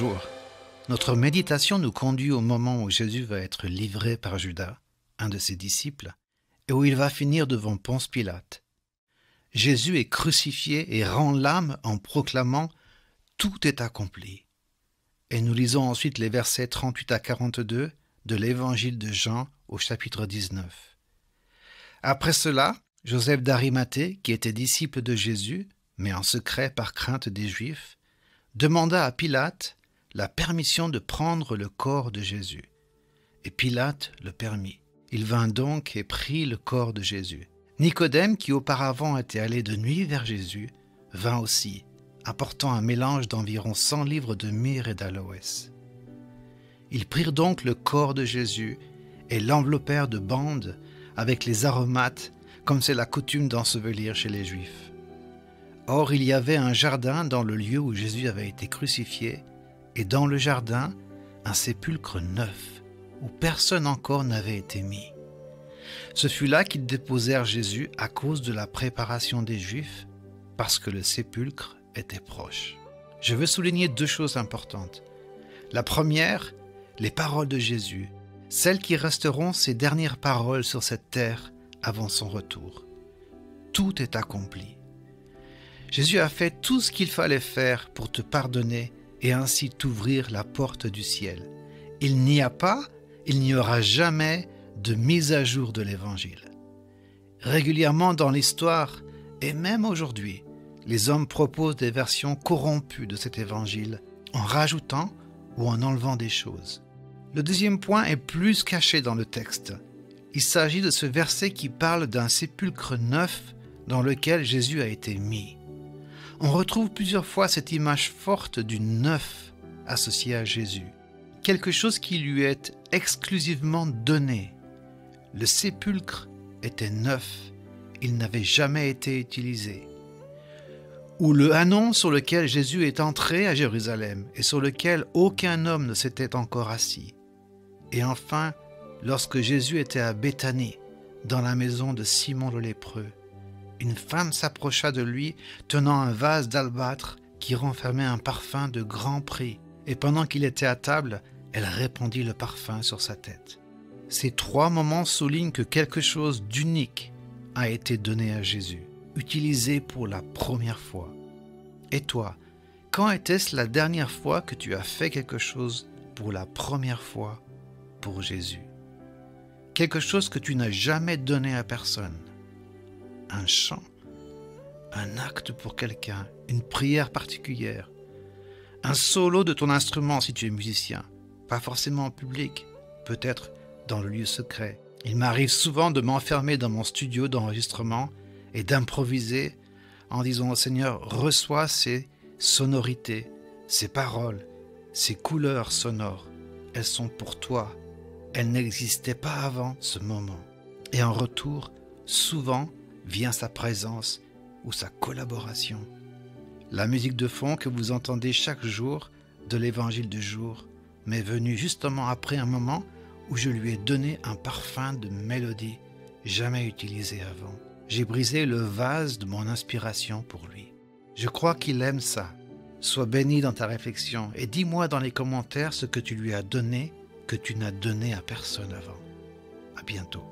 Bonjour. Notre méditation nous conduit au moment où Jésus va être livré par Judas, un de ses disciples, et où il va finir devant Ponce Pilate. Jésus est crucifié et rend l'âme en proclamant « Tout est accompli ». Et nous lisons ensuite les versets 38 à 42 de l'Évangile de Jean au chapitre 19. Après cela, Joseph d'Arimathée, qui était disciple de Jésus, mais en secret par crainte des Juifs, demanda à Pilate la permission de prendre le corps de Jésus. Et Pilate le permit. Il vint donc et prit le corps de Jésus. Nicodème, qui auparavant était allé de nuit vers Jésus, vint aussi, apportant un mélange d'environ 100 livres de myrrhe et d'aloès. Ils prirent donc le corps de Jésus et l'enveloppèrent de bandes avec les aromates, comme c'est la coutume d'ensevelir chez les Juifs. Or, il y avait un jardin dans le lieu où Jésus avait été crucifié, et dans le jardin, un sépulcre neuf, où personne encore n'avait été mis. Ce fut là qu'ils déposèrent Jésus à cause de la préparation des Juifs, parce que le sépulcre était proche. Je veux souligner 2 choses importantes. La première, les paroles de Jésus, celles qui resteront ses dernières paroles sur cette terre avant son retour. Tout est accompli. Jésus a fait tout ce qu'il fallait faire pour te pardonner et ainsi t'ouvrir la porte du ciel. Il n'y a pas, il n'y aura jamais de mise à jour de l'Évangile. Régulièrement dans l'histoire, et même aujourd'hui, les hommes proposent des versions corrompues de cet Évangile en rajoutant ou en enlevant des choses. Le deuxième point est plus caché dans le texte. Il s'agit de ce verset qui parle d'un sépulcre neuf dans lequel Jésus a été mis. On retrouve plusieurs fois cette image forte du neuf associé à Jésus. Quelque chose qui lui est exclusivement donné. Le sépulcre était neuf, il n'avait jamais été utilisé. Ou le ânon sur lequel Jésus est entré à Jérusalem et sur lequel aucun homme ne s'était encore assis. Et enfin, lorsque Jésus était à Béthanie, dans la maison de Simon le lépreux, une femme s'approcha de lui tenant un vase d'albâtre qui renfermait un parfum de grand prix, et pendant qu'il était à table, elle répandit le parfum sur sa tête. Ces 3 moments soulignent que quelque chose d'unique a été donné à Jésus, utilisé pour la première fois. Et toi, quand était-ce la dernière fois que tu as fait quelque chose pour la première fois pour Jésus? Quelque chose que tu n'as jamais donné à personne. Un chant, un acte pour quelqu'un, une prière particulière, un solo de ton instrument si tu es musicien, pas forcément en public, peut-être dans le lieu secret. Il m'arrive souvent de m'enfermer dans mon studio d'enregistrement et d'improviser en disant au Seigneur, reçois ces sonorités, ces paroles, ces couleurs sonores. Elles sont pour toi. Elles n'existaient pas avant ce moment. Et en retour, souvent, vient sa présence ou sa collaboration. La musique de fond que vous entendez chaque jour de l'Évangile du jour m'est venue justement après un moment où je lui ai donné un parfum de mélodie jamais utilisé avant. J'ai brisé le vase de mon inspiration pour lui. Je crois qu'il aime ça. Sois béni dans ta réflexion et dis-moi dans les commentaires ce que tu lui as donné que tu n'as donné à personne avant. À bientôt.